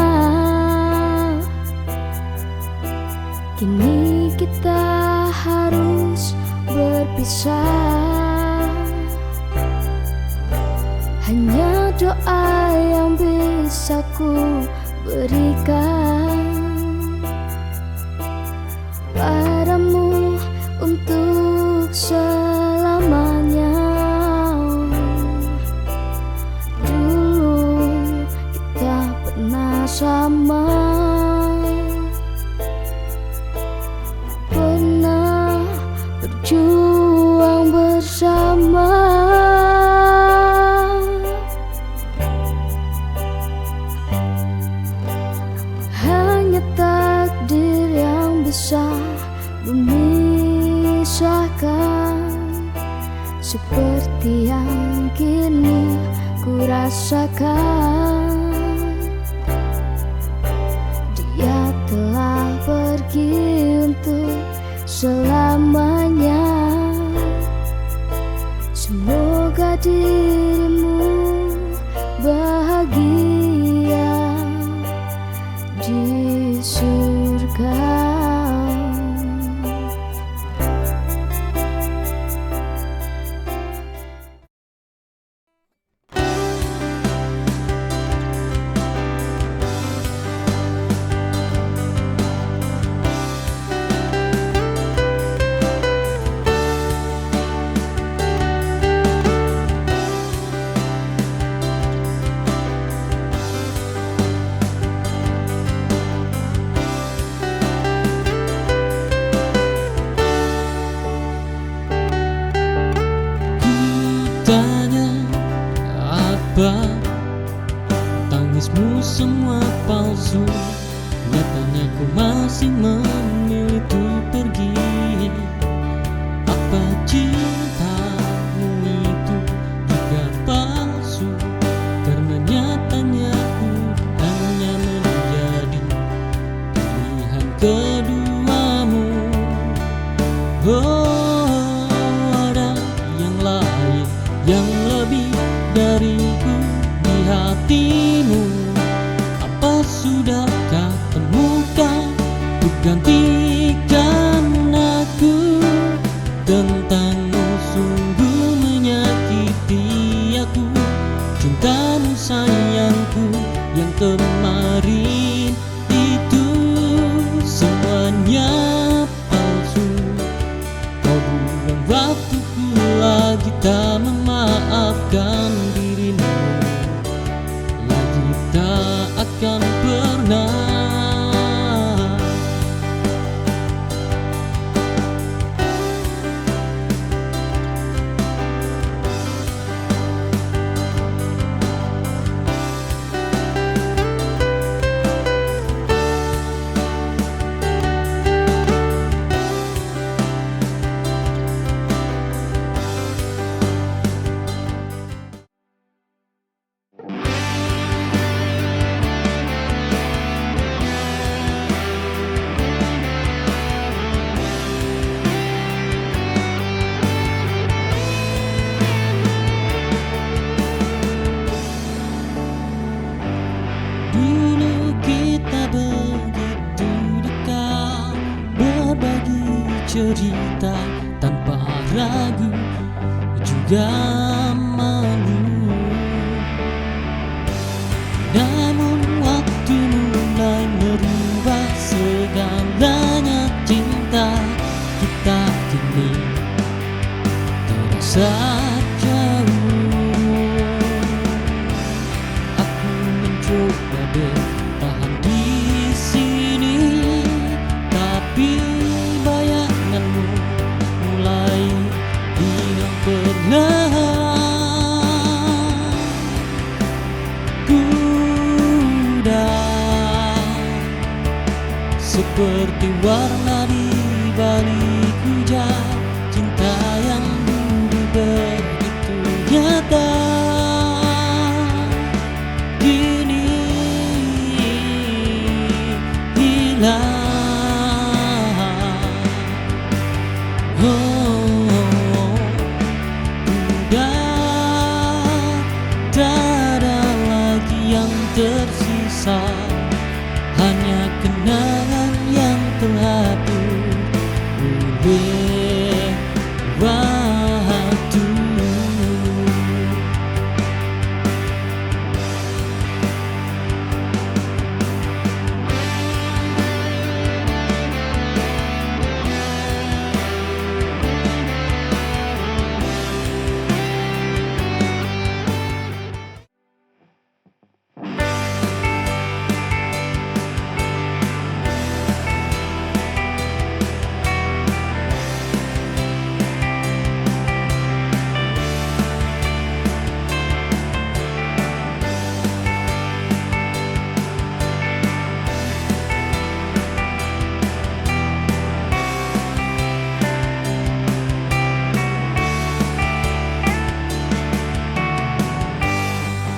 Speaker 1: Kini kita harus berpisah. Hanya doa yang bisa ku berikan padamu untuk selamanya. Dulu kita pernah sama, pernah berjuang bersama. Hanya takdir yang bisa memisahkan, seperti yang kini ku rasakan. Dia telah pergi untuk selamanya. Semoga dirimu bahagia di surga.
Speaker 6: Tanya apa tangismu semua palsu. Nyatanya ku masih memilih untuk pergi. Apa cintamu itu juga palsu? Karena nyatanya ku hanya menjadi pilihan keduamu. Oh, ada yang lain yang lebih dariku di hatimu. Apa sudahkah temukan untuk gantikan aku? Tentangmu sungguh menyakiti aku. Cintamu sayangku yang kemarin itu semuanya palsu. Kau buang waktuku lagi tak memaafkan dirimu. Lagi tak akan pernah. Dulu kita cerita tanpa ragu juga malu. Namun waktu mulai merubah segalanya, cinta kita kini terasa jauh. Aku mencoba bertahan di sini, tapi bayanganmu mulai hilang perlahan. Kuda seperti warna di balik hujan, cinta yang dulu begitu nyata kini hilang. Udah tak ada lagi yang tersisa, hanya kenangan yang terhapus oleh waktu.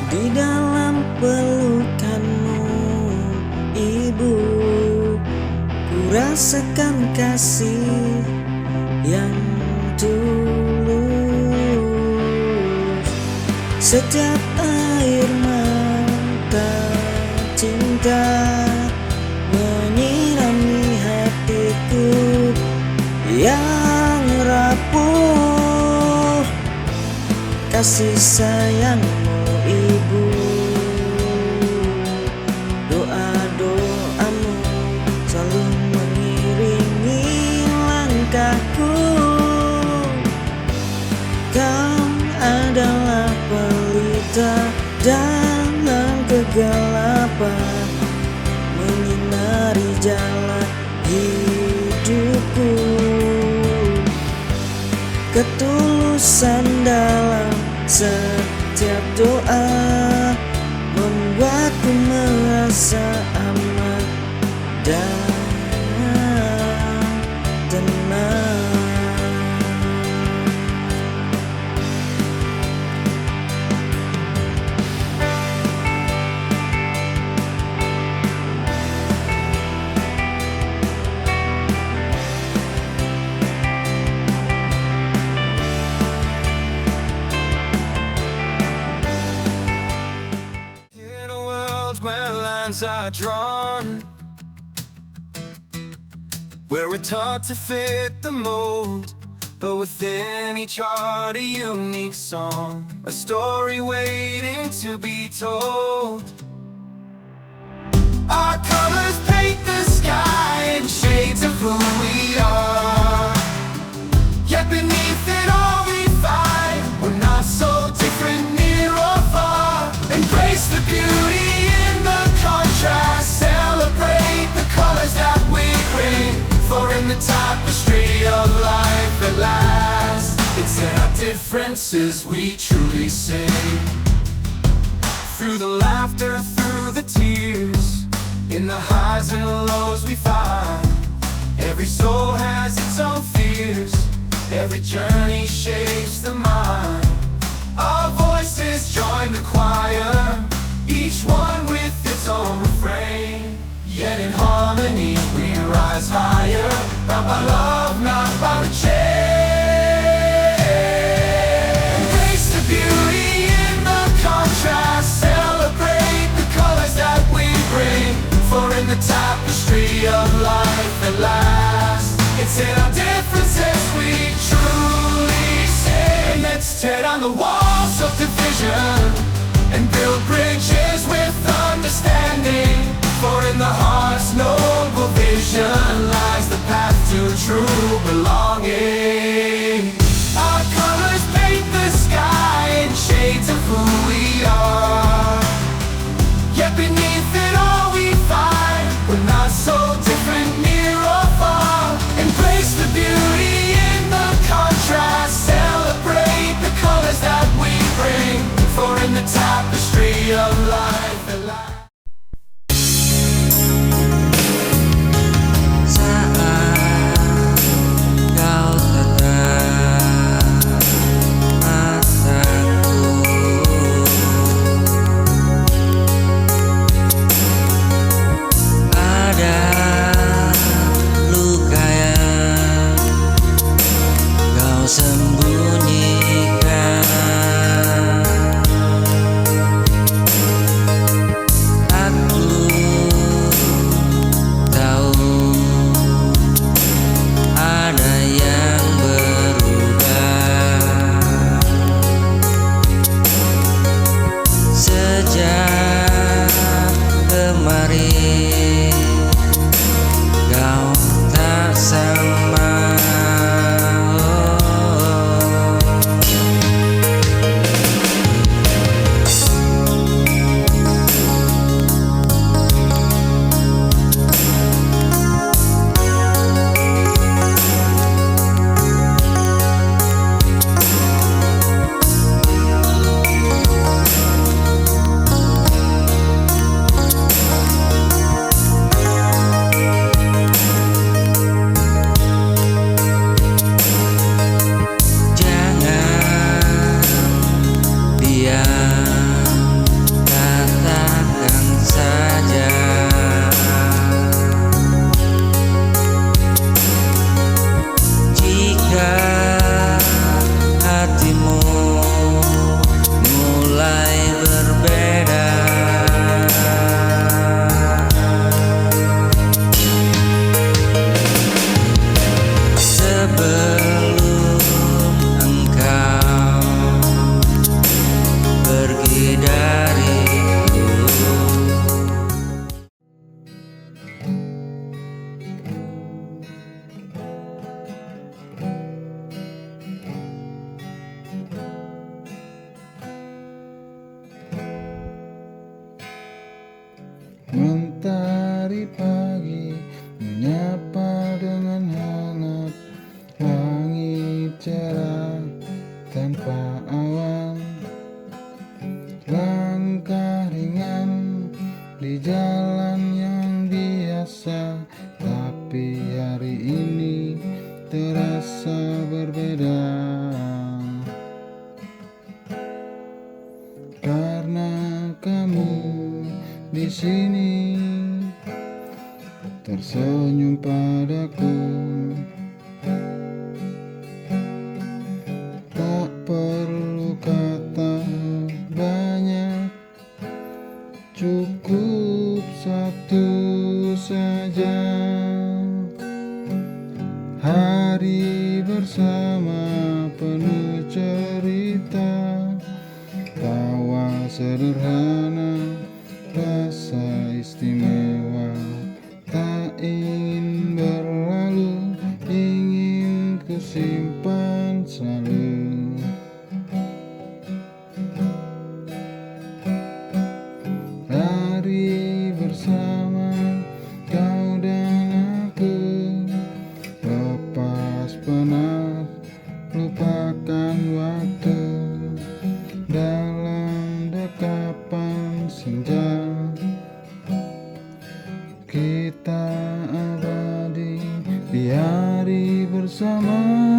Speaker 2: Di dalam pelukanmu, Ibu, ku rasakan kasih yang tulus. Setiap air mata cinta menyirami hatiku yang rapuh. Kasih sayangmu, Ibu, doa-doamu selalu mengiringi langkahku. Kau adalah pelita dalam kegelapan, menyinari jalan hidupku. Ketulusan dalam setiap doa membuatku merasa aman dan tenang.
Speaker 7: Where lines are drawn, where we're taught to fit the mold, but within each heart a unique song, a story waiting to be told. Our colors paint the sky in shades of who we are, yet beneath it all we find we're not so different, near or far. Embrace the beauty, celebrate the colors that we bring, for in the tapestry of life at last, it's in our differences we truly sing. Through the laughter, through the tears, in the highs and lows we find, every soul has its own fears, every journey shapes the mind. Our voices join the choir, each one with its own refrain, yet in harmony we rise higher, not by love, not by the change. Embrace the beauty in the contrast, celebrate the colors that we bring, for in the tapestry of life at last, it's in our different vision and build bridges with understanding. For in the heart's noble vision lies the path to true belonging. Our colors paint the sky in shades of who we are. Yet beneath it all we find we're not so different, near or far. Embrace the beauty in the contrast. Celebrate the colors that we bring. For in the tapestry of life at last.
Speaker 3: Mentari pagi menyapa dengan hangat, langit cerah tanpa awan. Langkah ringan di jalan yang biasa, tapi hari ini terasa berbeda. Karena kamu di sini tersenyum padaku, tak perlu kata banyak, cukup satu saja. Hari bersama penuh cerita, tawa sederhana, rasa istimewa. Tak ingin berlalu, ingin ku simpan selalu. Hari bersama kau dan aku, lepas penat, lupakan waktu. Dalam dekapan senja, kita abadi di hari bersama.